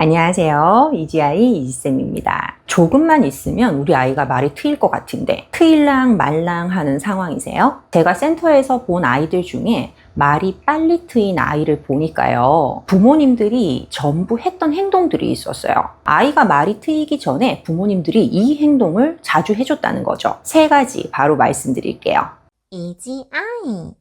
안녕하세요. 이지아이 이지쌤입니다. 조금만 있으면 우리 아이가 말이 트일 것 같은데 트일랑 말랑 하는 상황이세요? 제가 센터에서 본 아이들 중에 말이 빨리 트인 아이를 보니까요. 부모님들이 전부 했던 행동들이 있었어요. 아이가 말이 트이기 전에 부모님들이 이 행동을 자주 해줬다는 거죠. 3가지 바로 말씀드릴게요. 이지아이.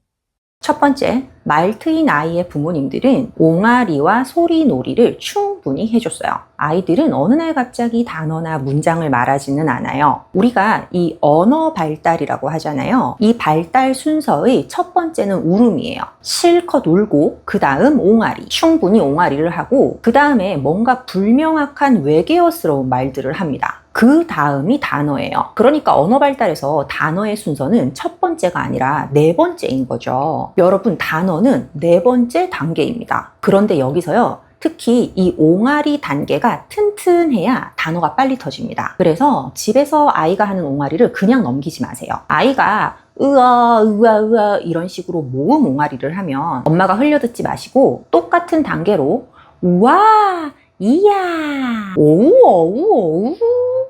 첫 번째, 말 트인 아이의 부모님들은 옹알이와 소리놀이를 충분히 해줬어요. 아이들은 어느 날 갑자기 단어나 문장을 말하지는 않아요. 우리가 이 언어 발달이라고 하잖아요. 이 발달 순서의 첫 번째는 울음이에요. 실컷 울고 그 다음 옹알이, 충분히 옹알이를 하고 그 다음에 뭔가 불명확한 외계어스러운 말들을 합니다. 그 다음이 단어예요. 그러니까 언어 발달에서 단어의 순서는 첫 번째가 아니라 4번째인 거죠. 여러분, 단어는 4번째 단계입니다. 그런데 여기서요, 특히 이 옹알이 단계가 튼튼해야 단어가 빨리 터집니다. 그래서 집에서 아이가 하는 옹알이를 그냥 넘기지 마세요. 아이가 으아 으아 으아 이런 식으로 모음 옹알이를 하면 엄마가 흘려듣지 마시고 똑같은 단계로 우와 이야 오우 어우 어우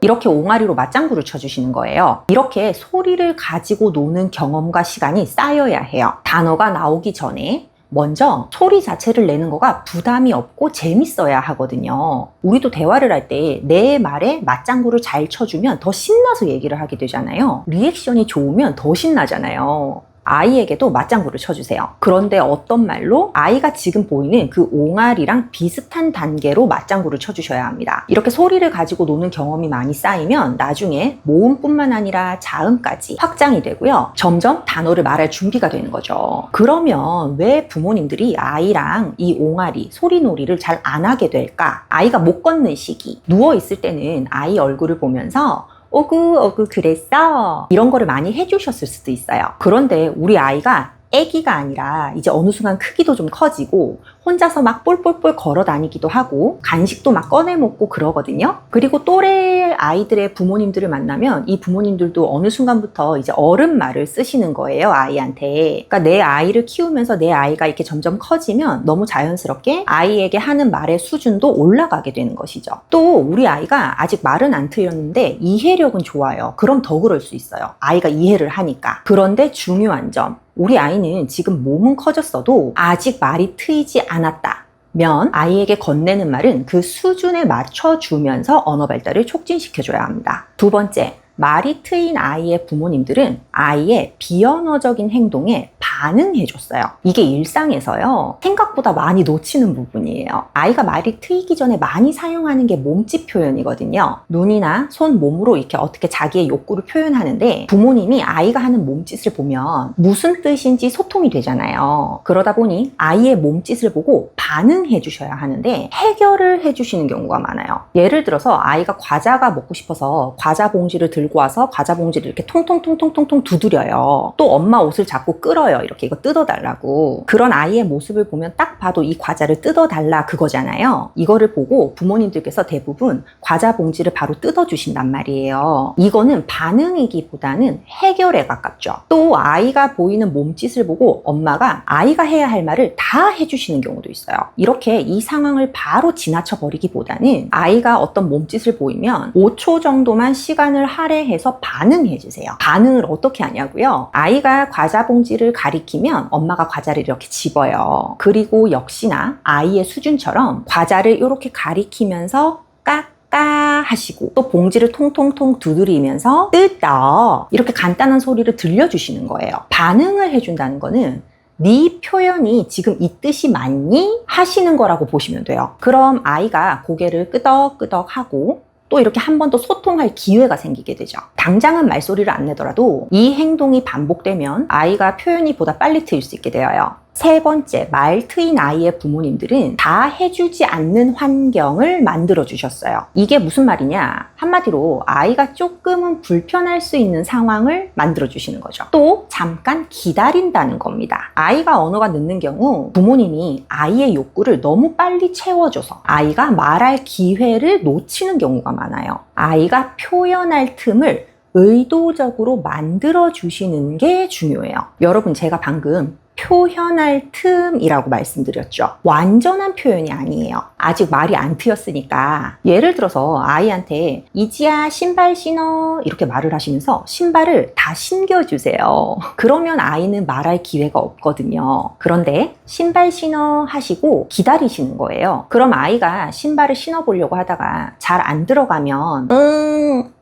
이렇게 옹알이로 맞장구를 쳐주시는 거예요. 이렇게 소리를 가지고 노는 경험과 시간이 쌓여야 해요. 단어가 나오기 전에 먼저 소리 자체를 내는 거가 부담이 없고 재밌어야 하거든요. 우리도 대화를 할 때 내 말에 맞장구를 잘 쳐주면 더 신나서 얘기를 하게 되잖아요. 리액션이 좋으면 더 신나잖아요. 아이에게도 맞장구를 쳐주세요. 그런데 어떤 말로 아이가 지금 보이는 그 옹알이랑 비슷한 단계로 맞장구를 쳐주셔야 합니다. 이렇게 소리를 가지고 노는 경험이 많이 쌓이면 나중에 모음뿐만 아니라 자음까지 확장이 되고요. 점점 단어를 말할 준비가 되는 거죠. 그러면 왜 부모님들이 아이랑 이 옹알이, 소리놀이를 잘 안 하게 될까? 아이가 못 걷는 시기, 누워있을 때는 아이 얼굴을 보면서 어구 그랬어 이런 거를 많이 해주셨을 수도 있어요. 그런데 우리 아이가 애기가 아니라 이제 어느 순간 크기도 좀 커지고 혼자서 막 볼볼볼 걸어 다니기도 하고 간식도 막 꺼내 먹고 그러거든요. 그리고 또래 아이들의 부모님들을 만나면 이 부모님들도 어느 순간부터 이제 어른 말을 쓰시는 거예요, 아이한테. 그러니까 내 아이를 키우면서 내 아이가 이렇게 점점 커지면 너무 자연스럽게 아이에게 하는 말의 수준도 올라가게 되는 것이죠. 또 우리 아이가 아직 말은 안 틀렸는데 이해력은 좋아요. 그럼 더 그럴 수 있어요. 아이가 이해를 하니까. 그런데 중요한 점, 우리 아이는 지금 몸은 커졌어도 아직 말이 트이지 않았다면 아이에게 건네는 말은 그 수준에 맞춰주면서 언어 발달을 촉진시켜줘야 합니다. 2번째, 말이 트인 아이의 부모님들은 아이의 비언어적인 행동에 반응해줬어요. 이게 일상에서요, 생각보다 많이 놓치는 부분이에요. 아이가 말이 트이기 전에 많이 사용하는 게 몸짓 표현이거든요. 눈이나 손, 몸으로 이렇게 어떻게 자기의 욕구를 표현하는데 부모님이 아이가 하는 몸짓을 보면 무슨 뜻인지 소통이 되잖아요. 그러다 보니 아이의 몸짓을 보고 반응해 주셔야 하는데 해결을 해주시는 경우가 많아요. 예를 들어서 아이가 과자가 먹고 싶어서 과자 봉지를 들고 와서 과자 봉지를 이렇게 통통통통통통 두드려요. 또 엄마 옷을 잡고 끌어요. 이렇게 이거 뜯어달라고. 그런 아이의 모습을 보면 딱 봐도 이 과자를 뜯어달라 그거잖아요. 이거를 보고 부모님들께서 대부분 과자 봉지를 바로 뜯어주신단 말이에요. 이거는 반응이기보다는 해결에 가깝죠. 또 아이가 보이는 몸짓을 보고 엄마가 아이가 해야 할 말을 다 해주시는 경우도 있어요. 이렇게 이 상황을 바로 지나쳐 버리기보다는 아이가 어떤 몸짓을 보이면 5초 정도만 시간을 할애해서 반응해 주세요. 반응을 어떻게 하냐고요? 아이가 과자 봉지를 가리키면 엄마가 과자를 이렇게 집어요. 그리고 역시나 아이의 수준처럼 과자를 이렇게 가리키면서 까까 하시고 또 봉지를 통통통 두드리면서 뜯어 이렇게 간단한 소리를 들려주시는 거예요. 반응을 해준다는 거는 네 표현이 지금 이 뜻이 맞니? 하시는 거라고 보시면 돼요. 그럼 아이가 고개를 끄덕끄덕 하고 또 이렇게 한 번 더 소통할 기회가 생기게 되죠. 당장은 말소리를 안 내더라도 이 행동이 반복되면 아이가 표현이 보다 빨리 트일 수 있게 되어요. 3번째, 말 트인 아이의 부모님들은 다 해주지 않는 환경을 만들어 주셨어요. 이게 무슨 말이냐? 한마디로 아이가 조금은 불편할 수 있는 상황을 만들어 주시는 거죠. 또 잠깐 기다린다는 겁니다. 아이가 언어가 늦는 경우 부모님이 아이의 욕구를 너무 빨리 채워줘서 아이가 말할 기회를 놓치는 경우가 많아요. 아이가 표현할 틈을 의도적으로 만들어 주시는 게 중요해요. 여러분, 제가 방금 표현할 틈이라고 말씀드렸죠. 완전한 표현이 아니에요. 아직 말이 안 트였으니까. 예를 들어서 아이한테 이지야 신발 신어 이렇게 말을 하시면서 신발을 다 신겨주세요. 그러면 아이는 말할 기회가 없거든요. 그런데 신발 신어 하시고 기다리시는 거예요. 그럼 아이가 신발을 신어보려고 하다가 잘 안 들어가면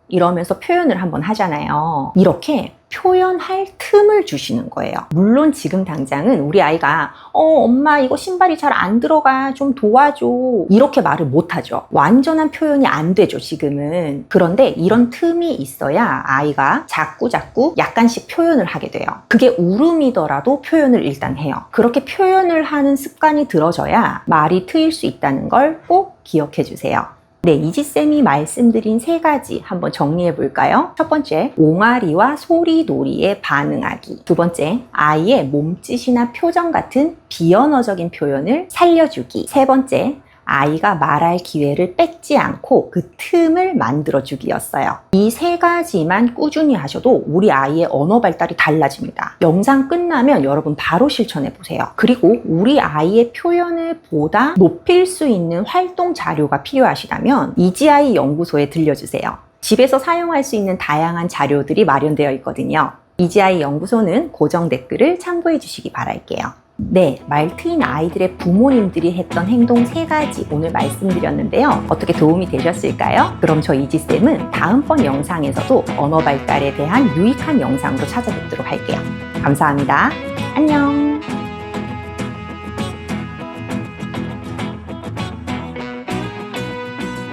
이러면서 표현을 한번 하잖아요. 이렇게 표현할 틈을 주시는 거예요. 물론 지금 당장은 우리 아이가 엄마 이거 신발이 잘 안 들어가 좀 도와줘 이렇게 말을 못하죠. 완전한 표현이 안 되죠 지금은. 그런데 이런 틈이 있어야 아이가 자꾸 약간씩 표현을 하게 돼요. 그게 울음이더라도 표현을 일단 해요. 그렇게 표현을 하는 습관이 들어져야 말이 트일 수 있다는 걸 꼭 기억해 주세요. 네, 이지쌤이 말씀드린 3가지 한번 정리해 볼까요? 첫 번째, 옹알이와 소리놀이에 반응하기. 두 번째, 아이의 몸짓이나 표정 같은 비언어적인 표현을 살려주기. 세 번째, 아이가 말할 기회를 뺏지 않고 그 틈을 만들어주기였어요. 이 3가지만 꾸준히 하셔도 우리 아이의 언어 발달이 달라집니다. 영상 끝나면 여러분 바로 실천해 보세요. 그리고 우리 아이의 표현을 보다 높일 수 있는 활동 자료가 필요하시다면 이지아이 연구소에 들려주세요. 집에서 사용할 수 있는 다양한 자료들이 마련되어 있거든요. 이지아이 연구소는 고정 댓글을 참고해 주시기 바랄게요. 네, 말 트인 아이들의 부모님들이 했던 행동 3가지 오늘 말씀드렸는데요. 어떻게 도움이 되셨을까요? 그럼 저 이지쌤은 다음번 영상에서도 언어 발달에 대한 유익한 영상으로 찾아뵙도록 할게요. 감사합니다. 안녕.